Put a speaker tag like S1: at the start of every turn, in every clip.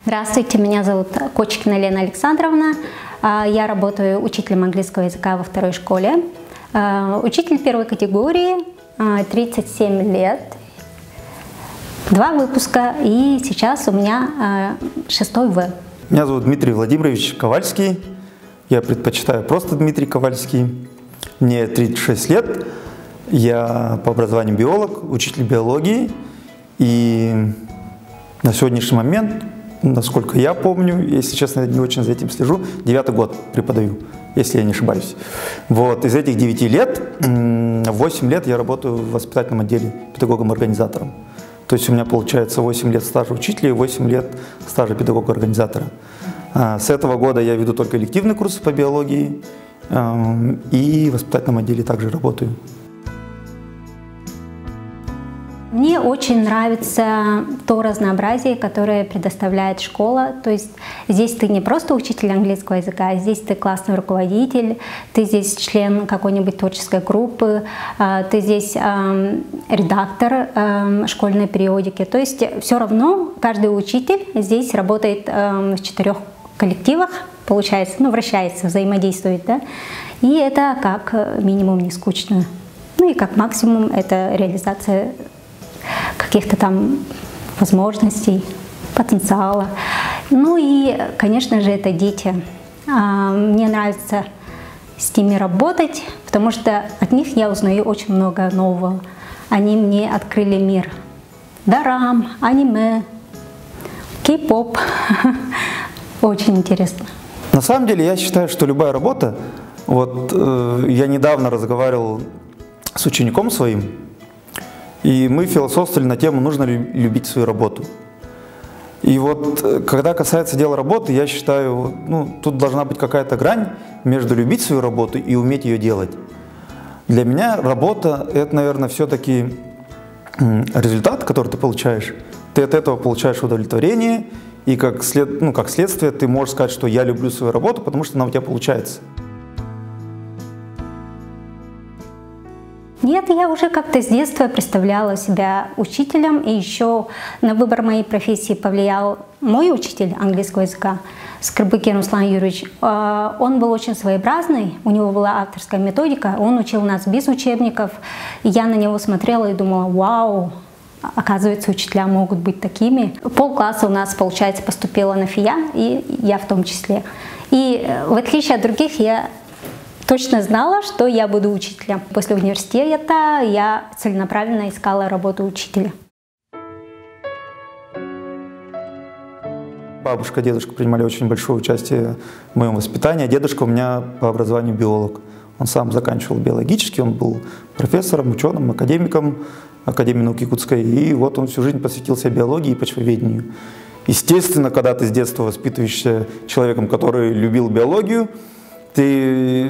S1: Здравствуйте, меня зовут Кочкина Лена Александровна. Я работаю учителем английского языка во второй школе. Учитель первой категории, 37 лет, 2 выпуска, и сейчас у меня 6-й В.
S2: Меня зовут Дмитрий Владимирович Ковальский. Я предпочитаю просто Дмитрий Ковальский. Мне 36 лет. Я по образованию биолог, учитель биологии. И на сегодняшний момент, насколько я помню, если честно, я не очень за этим слежу, 9-й год преподаю, если я не ошибаюсь. Вот, из этих 9 лет, 8 лет я работаю в воспитательном отделе педагогом-организатором. То есть у меня получается 8 лет стажа учителя и 8 лет стажа педагога-организатора. С этого года я веду только элективные курсы по биологии и в воспитательном отделе также работаю.
S1: Мне очень нравится то разнообразие, которое предоставляет школа. То есть здесь ты не просто учитель английского языка, а здесь ты классный руководитель, ты здесь член какой-нибудь творческой группы, ты здесь редактор школьной периодики. То есть все равно каждый учитель здесь работает в 4 коллективах, получается, вращается, взаимодействует, да? И это как минимум не скучно. Ну и как максимум это реализация каких-то там возможностей, потенциала. Ну и, конечно же, это дети. Мне нравится с ними работать, потому что от них я узнаю очень много нового. Они мне открыли мир дорам, аниме, кей-поп. Очень интересно.
S2: На самом деле я считаю, что любая работа, я недавно разговаривал с учеником своим, и мы философствовали на тему, нужно ли любить свою работу. И когда касается дела работы, я считаю, тут должна быть какая-то грань между любить свою работу и уметь ее делать. Для меня работа – это, наверное, все-таки результат, который ты получаешь. Ты от этого получаешь удовлетворение, и как следствие ты можешь сказать, что я люблю свою работу, потому что она у тебя получается.
S1: Нет, я уже как-то с детства представляла себя учителем, и еще на выбор моей профессии повлиял мой учитель английского языка, Скрыбыкин Руслан Юрьевич. Он был очень своеобразный, у него была авторская методика, он учил нас без учебников, и я на него смотрела и думала: вау, оказывается, учителя могут быть такими. Полкласса у нас, получается, поступила на ФИЯ, и я в том числе. И в отличие от других, я точно знала, что я буду учителем. После университета я целенаправленно искала работу учителя.
S2: Бабушка, дедушка принимали очень большое участие в моем воспитании. Дедушка у меня по образованию биолог. Он сам заканчивал биологический, он был профессором, ученым, академиком Академии наук Якутской. И он всю жизнь посвятил себя биологии и почвоведению. Естественно, когда ты с детства воспитываешься человеком, который любил биологию, ты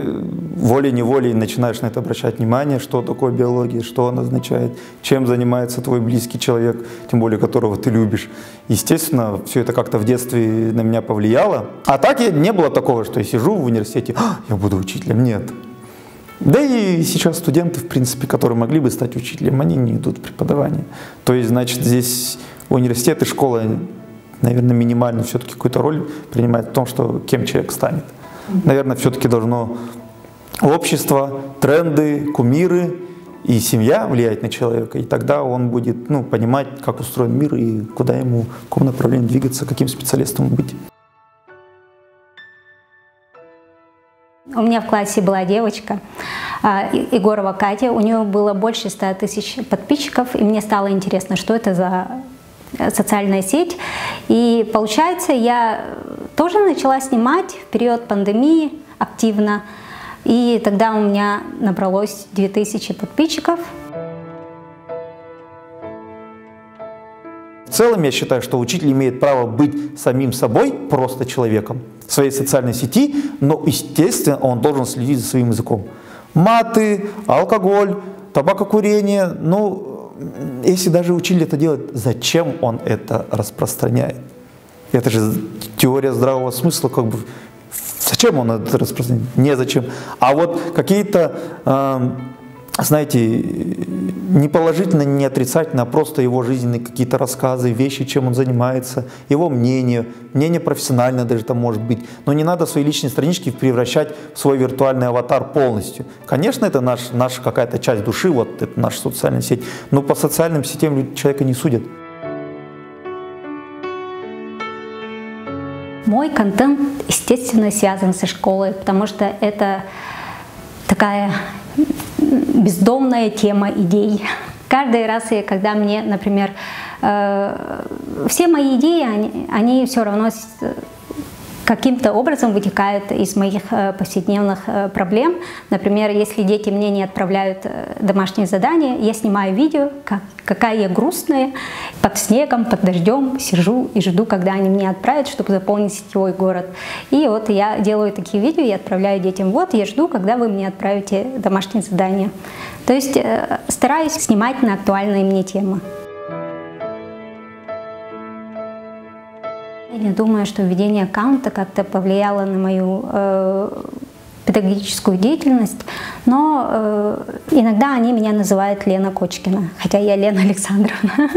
S2: волей-неволей начинаешь на это обращать внимание, что такое биология, что она означает, чем занимается твой близкий человек, тем более которого ты любишь. Естественно, все это как-то в детстве на меня повлияло. А так не было такого, что я сижу в университете, я буду учителем. Нет. Да и сейчас студенты, в принципе, которые могли бы стать учителем, они не идут в преподавание. То есть, значит, здесь университет и школа, наверное, минимально все-таки какую-то роль принимают в том, что кем человек станет. Наверное, все-таки должно общество, тренды, кумиры и семья влиять на человека, и тогда он будет понимать, как устроен мир и куда ему, в каком направлении двигаться, каким специалистом быть.
S1: У меня в классе была девочка, Егорова Катя, у нее было больше 100 тысяч подписчиков, и мне стало интересно, что это за социальная сеть. И получается, я тоже начала снимать в период пандемии активно, и тогда у меня набралось 2000 подписчиков.
S2: В целом я считаю, что учитель имеет право быть самим собой, просто человеком, в своей социальной сети, но, естественно, он должен следить за своим языком. Маты, алкоголь, табакокурение, если даже учитель это делает, зачем он это распространяет? Это же теория здравого смысла, зачем он это распространяет? Незачем. А какие-то, знаете, не положительно, не отрицательно, а просто его жизненные какие-то рассказы, вещи, чем он занимается, его мнение профессиональное даже там может быть. Но не надо свои личные странички превращать в свой виртуальный аватар полностью. Конечно, это наша какая-то часть души, вот это наша социальная сеть, но по социальным сетям человека не судят.
S1: Мой контент, естественно, связан со школой, потому что это такая бездомная тема идей. Каждый раз, когда мне, например, все мои идеи, они все равно каким-то образом вытекают из моих повседневных проблем. Например, если дети мне не отправляют домашние задания, я снимаю видео, какая я грустная, под снегом, под дождем сижу и жду, когда они мне отправят, чтобы заполнить сетевой город. И вот я делаю такие видео и отправляю детям: вот я жду, когда вы мне отправите домашние задания. То есть стараюсь снимать на актуальные мне темы. Я не думаю, что введение аккаунта как-то повлияло на мою педагогическую деятельность, но иногда они меня называют Лена Кочкина, хотя я Лена Александровна.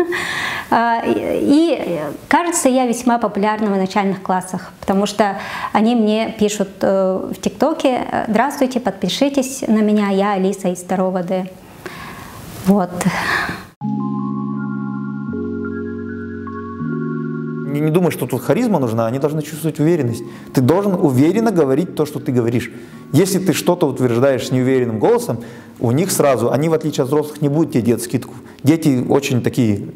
S1: И кажется, я весьма популярна в начальных классах, потому что они мне пишут в ТикТоке: здравствуйте, подпишитесь на меня, я Алиса из 2 Д. Вот.
S2: Не думаю, что тут харизма нужна, они должны чувствовать уверенность. Ты должен уверенно говорить то, что ты говоришь. Если ты что-то утверждаешь с неуверенным голосом, у них сразу, они в отличие от взрослых не будут тебе делать скидку. Дети очень такие,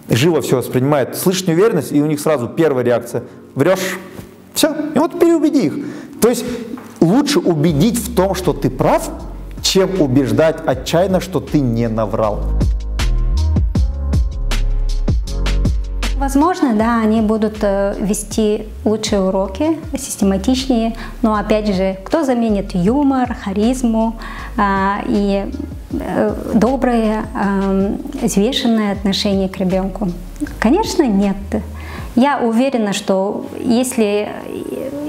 S2: живо все воспринимают. Слышишь неуверенность, и у них сразу первая реакция: врешь. Все, и вот переубеди их. То есть лучше убедить в том, что ты прав, чем убеждать отчаянно, что ты не наврал.
S1: Возможно, да, они будут вести лучшие уроки, систематичнее, но опять же, кто заменит юмор, харизму и доброе, взвешенное отношение к ребенку? Конечно, нет. Я уверена, что если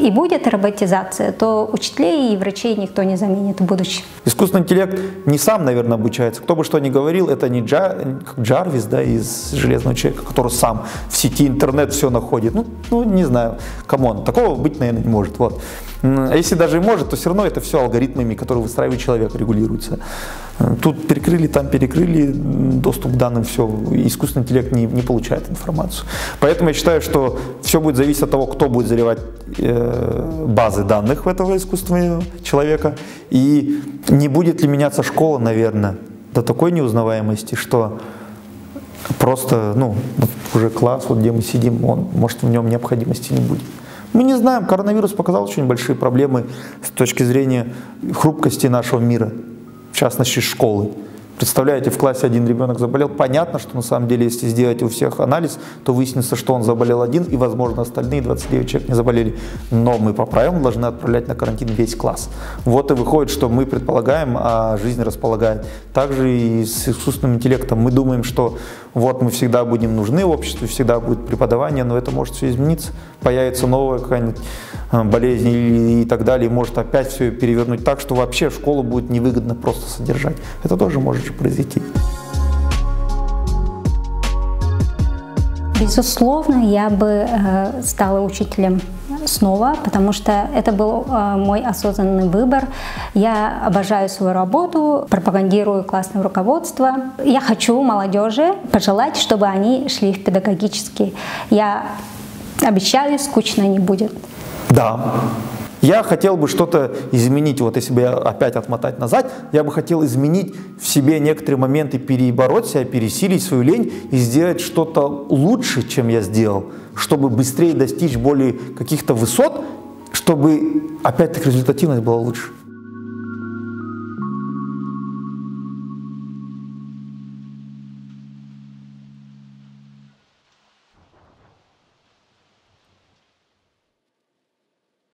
S1: и будет роботизация, то учителей и врачей никто не заменит в будущем.
S2: Искусственный интеллект не сам, наверное, обучается. Кто бы что ни говорил, это не Джарвис, да, из «Железного человека», который сам в сети интернет все находит. Ну не знаю, камон, такого быть, наверное, не может. Вот. А если даже и может, то все равно это все алгоритмами, которые выстраивает человек, регулируется. Тут перекрыли, там перекрыли доступ к данным, все, искусственный интеллект не получает информацию. Поэтому я считаю, что все будет зависеть от того, кто будет заливать базы данных в этого искусственного человека, и не будет ли меняться школа, наверное, до такой неузнаваемости, что просто, вот уже класс, вот где мы сидим, может, в нем необходимости не будет. Мы не знаем, коронавирус показал очень большие проблемы с точки зрения хрупкости нашего мира, в частности школы. Представляете, в классе один ребенок заболел. Понятно, что на самом деле, если сделать у всех анализ, то выяснится, что он заболел один, и, возможно, остальные 29 человек не заболели. Но мы по правилам должны отправлять на карантин весь класс. Вот и выходит, что мы предполагаем, а жизнь располагает. Также и с искусственным интеллектом. Мы думаем, что вот мы всегда будем нужны обществу, всегда будет преподавание, но это может все измениться. Появится новая какая-нибудь болезнь и так далее, и может опять все перевернуть так, что вообще школу будет невыгодно просто содержать. Это тоже может произойти.
S1: Безусловно, я бы стала учителем снова, потому что это был мой осознанный выбор. Я обожаю свою работу, пропагандирую классное руководство. Я хочу молодежи пожелать, чтобы они шли в педагогический. Я обещаю, скучно не будет.
S2: Да. Я хотел бы что-то изменить, вот если бы я опять отмотать назад, я бы хотел изменить в себе некоторые моменты, перебороть себя, пересилить свою лень и сделать что-то лучше, чем я сделал, чтобы быстрее достичь более каких-то высот, чтобы опять-таки результативность была лучше.